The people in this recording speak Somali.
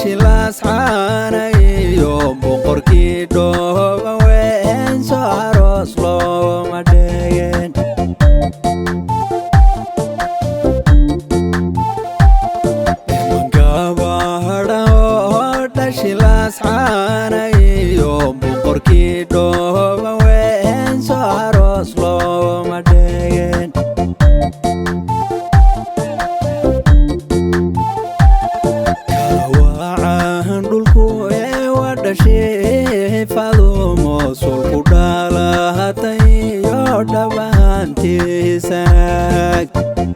shilas xaanay yo boqorkii dhooba weyn soo aroos looma dhigin gabadha shilas xaanay yo boqorkii dhooba weyn soo aroos looma dhigin fadumo sulku dhalatay yo dhawaantiisa